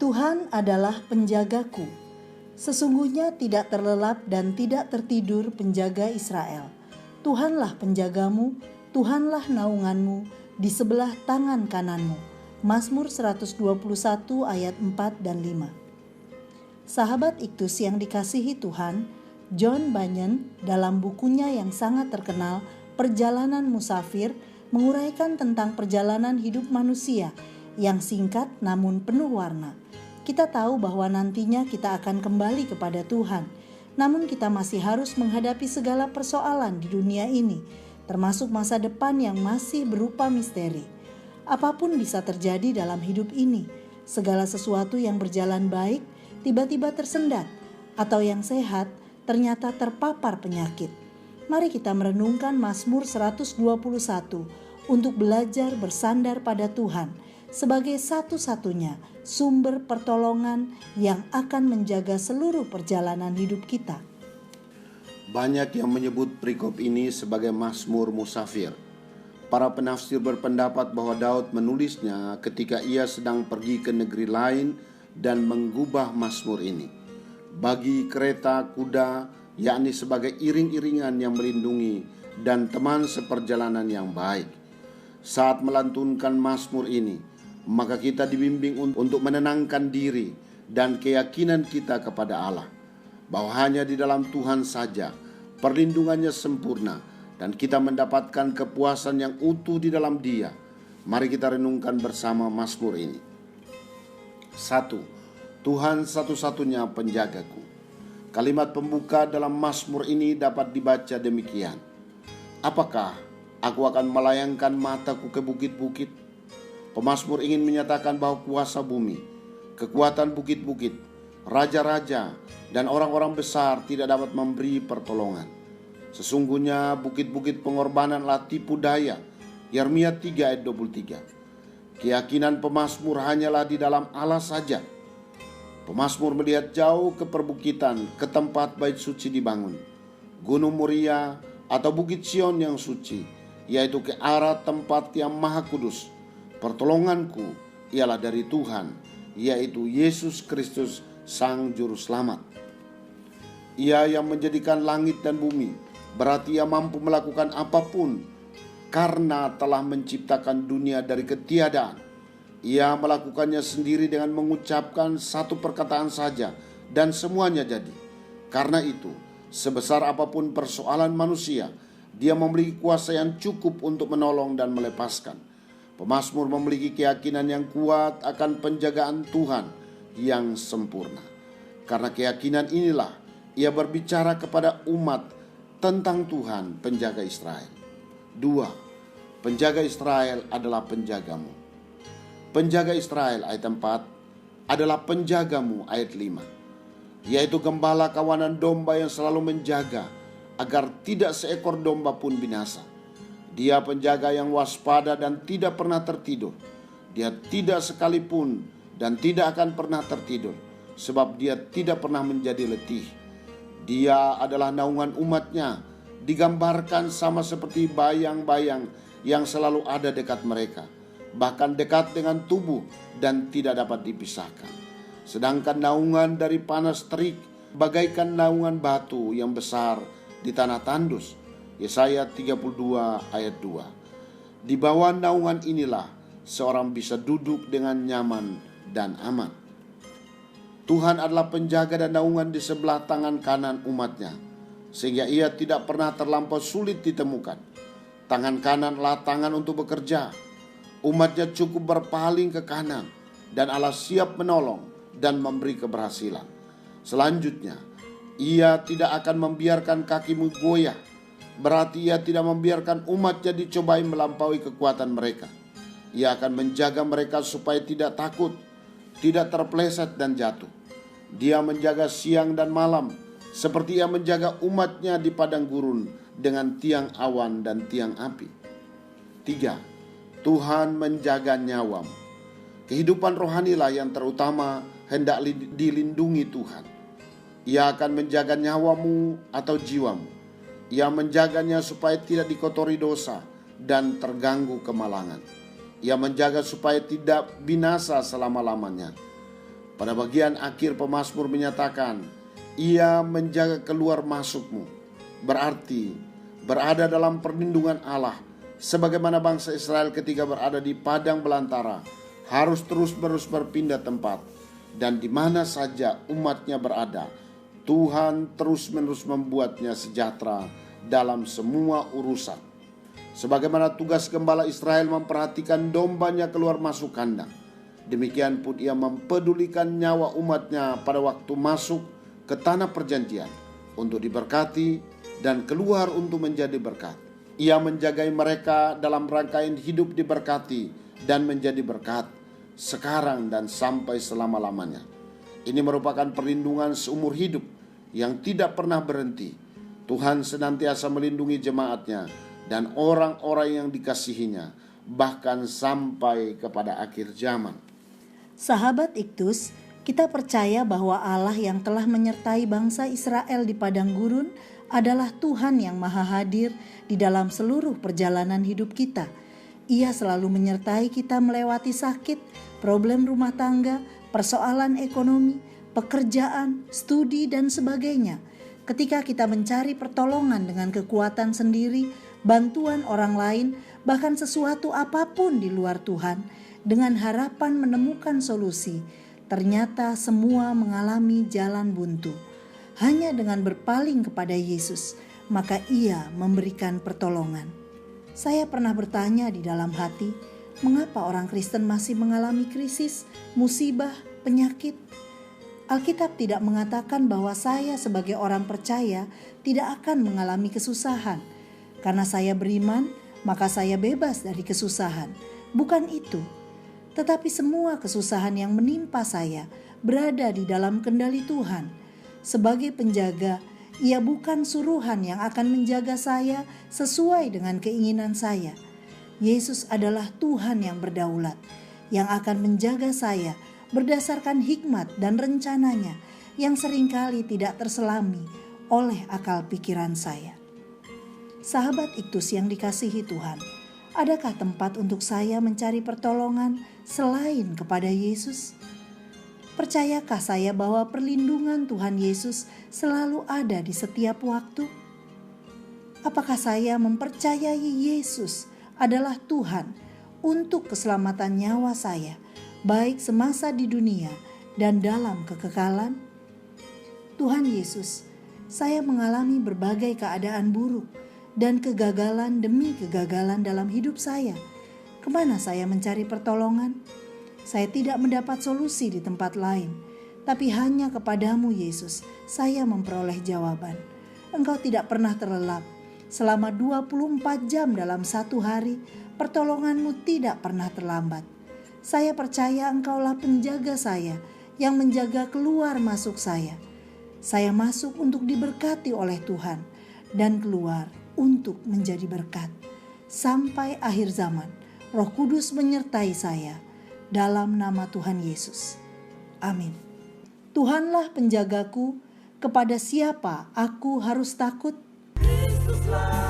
Tuhan adalah penjagaku. Sesungguhnya tidak terlelap dan tidak tertidur penjaga Israel. Tuhanlah penjagamu, Tuhanlah naunganmu di sebelah tangan kananmu. Mazmur 121 ayat 4 dan 5. Sahabat Iktus yang dikasihi Tuhan, John Bunyan dalam bukunya yang sangat terkenal, Perjalanan Musafir, menguraikan tentang perjalanan hidup manusia yang singkat namun penuh warna. Kita tahu bahwa nantinya kita akan kembali kepada Tuhan, namun kita masih harus menghadapi segala persoalan di dunia ini, termasuk masa depan yang masih berupa misteri. Apapun bisa terjadi dalam hidup ini, segala sesuatu yang berjalan baik tiba-tiba tersendat, atau yang sehat ternyata terpapar penyakit. Mari kita merenungkan Mazmur 121 untuk belajar bersandar pada Tuhan sebagai satu-satunya sumber pertolongan yang akan menjaga seluruh perjalanan hidup kita. Banyak yang menyebut perikop ini sebagai Mazmur Musafir. Para penafsir berpendapat bahwa Daud menulisnya ketika ia sedang pergi ke negeri lain dan menggubah Mazmur ini bagi kereta, kuda, yakni sebagai iring-iringan yang melindungi dan teman seperjalanan yang baik. Saat melantunkan Mazmur ini, maka kita dibimbing untuk menenangkan diri dan keyakinan kita kepada Allah, bahwa hanya di dalam Tuhan saja perlindungannya sempurna dan kita mendapatkan kepuasan yang utuh di dalam Dia. Mari kita renungkan bersama Mazmur ini. 1. Tuhan satu-satunya penjagaku. Kalimat pembuka dalam Mazmur ini dapat dibaca demikian. Apakah aku akan melayangkan mataku ke bukit-bukit? Pemazmur ingin menyatakan bahwa kuasa bumi, kekuatan bukit-bukit, raja-raja, dan orang-orang besar tidak dapat memberi pertolongan. Sesungguhnya bukit-bukit pengorbananlah tipu daya. Yeremia 3 ayat 23. Keyakinan pemazmur hanyalah di dalam Allah saja. Pemazmur melihat jauh ke perbukitan, ke tempat bait suci dibangun, Gunung Moria atau Bukit Sion yang suci, yaitu ke arah tempat yang maha kudus. Pertolonganku ialah dari Tuhan, yaitu Yesus Kristus Sang Juru Selamat. Ia yang menjadikan langit dan bumi, berarti ia mampu melakukan apapun karena telah menciptakan dunia dari ketiadaan. Ia melakukannya sendiri dengan mengucapkan satu perkataan saja dan semuanya jadi. Karena itu, sebesar apapun persoalan manusia, Dia memiliki kuasa yang cukup untuk menolong dan melepaskan. Pemazmur memiliki keyakinan yang kuat akan penjagaan Tuhan yang sempurna. Karena keyakinan inilah ia berbicara kepada umat tentang Tuhan penjaga Israel. 2. Penjaga Israel adalah penjagamu. Penjaga Israel ayat 4 adalah penjagamu ayat 5, yaitu gembala kawanan domba yang selalu menjaga agar tidak seekor domba pun binasa. Dia penjaga yang waspada dan tidak pernah tertidur. Dia tidak sekalipun dan tidak akan pernah tertidur, sebab dia tidak pernah menjadi letih. Dia adalah naungan umatnya, digambarkan sama seperti bayang-bayang yang selalu ada dekat mereka, bahkan dekat dengan tubuh dan tidak dapat dipisahkan. Sedangkan naungan dari panas terik bagaikan naungan batu yang besar di tanah tandus. Yesaya 32 ayat 2. Di bawah naungan inilah seorang bisa duduk dengan nyaman dan aman. Tuhan adalah penjaga dan naungan di sebelah tangan kanan umatnya, sehingga ia tidak pernah terlampau sulit ditemukan. Tangan kananlah tangan untuk bekerja. Umatnya cukup berpaling ke kanan dan Allah siap menolong dan memberi keberhasilan. Selanjutnya, ia tidak akan membiarkan kakimu goyah. Berarti ia tidak membiarkan umatnya dicobai melampaui kekuatan mereka. Ia akan menjaga mereka supaya tidak takut, tidak terpeleset dan jatuh. Dia menjaga siang dan malam, seperti ia menjaga umatnya di padang gurun dengan tiang awan dan tiang api. 3. Tuhan menjaga nyawamu. Kehidupan rohanilah yang terutama hendak dilindungi Tuhan. Ia akan menjaga nyawamu atau jiwamu. Ia menjaganya supaya tidak dikotori dosa dan terganggu kemalangan. Ia menjaga supaya tidak binasa selama-lamanya. Pada bagian akhir pemazmur menyatakan, Ia menjaga keluar masukmu, berarti berada dalam perlindungan Allah. Sebagaimana bangsa Israel ketika berada di padang belantara, harus terus-menerus berpindah tempat. Dan di mana saja umatnya berada, Tuhan terus-menerus membuatnya sejahtera dalam semua urusan. Sebagaimana tugas gembala Israel memperhatikan dombanya keluar masuk kandang, demikian pun Ia mempedulikan nyawa umatnya pada waktu masuk ke tanah perjanjian untuk diberkati dan keluar untuk menjadi berkat. Ia menjagai mereka dalam rangkaian hidup diberkati dan menjadi berkat sekarang dan sampai selama-lamanya. Ini merupakan perlindungan seumur hidup yang tidak pernah berhenti. Tuhan senantiasa melindungi jemaatnya dan orang-orang yang dikasihinya, bahkan sampai kepada akhir zaman. Sahabat Iktus, kita percaya bahwa Allah yang telah menyertai bangsa Israel di padang gurun adalah Tuhan yang maha hadir di dalam seluruh perjalanan hidup kita. Ia selalu menyertai kita melewati sakit, problem rumah tangga, persoalan ekonomi, pekerjaan, studi, dan sebagainya. Ketika kita mencari pertolongan dengan kekuatan sendiri, bantuan orang lain, bahkan sesuatu apapun di luar Tuhan, dengan harapan menemukan solusi, ternyata semua mengalami jalan buntu. Hanya dengan berpaling kepada Yesus, maka Ia memberikan pertolongan. Saya pernah bertanya di dalam hati, mengapa orang Kristen masih mengalami krisis, musibah, penyakit? Alkitab tidak mengatakan bahwa saya sebagai orang percaya tidak akan mengalami kesusahan. Karena saya beriman, maka saya bebas dari kesusahan. Bukan itu. Tetapi semua kesusahan yang menimpa saya berada di dalam kendali Tuhan. Sebagai penjaga, Ia bukan suruhan yang akan menjaga saya sesuai dengan keinginan saya. Yesus adalah Tuhan yang berdaulat, yang akan menjaga saya berdasarkan hikmat dan rencananya yang seringkali tidak terselami oleh akal pikiran saya. Sahabat Iktus yang dikasihi Tuhan, adakah tempat untuk saya mencari pertolongan selain kepada Yesus? Percayakah saya bahwa perlindungan Tuhan Yesus selalu ada di setiap waktu? Apakah saya mempercayai Yesus adalah Tuhan untuk keselamatan nyawa saya, baik semasa di dunia dan dalam kekekalan? Tuhan Yesus, saya mengalami berbagai keadaan buruk dan kegagalan demi kegagalan dalam hidup saya. Kemana saya mencari pertolongan? Saya tidak mendapat solusi di tempat lain, tapi hanya kepadamu Yesus saya memperoleh jawaban. Engkau tidak pernah terlelap. Selama 24 jam dalam satu hari, pertolonganmu tidak pernah terlambat. Saya percaya Engkaulah penjaga saya yang menjaga keluar masuk saya. Saya masuk untuk diberkati oleh Tuhan dan keluar untuk menjadi berkat. Sampai akhir zaman, Roh Kudus menyertai saya. Dalam nama Tuhan Yesus. Amin. Tuhanlah penjagaku, kepada siapa aku harus takut? Kristuslah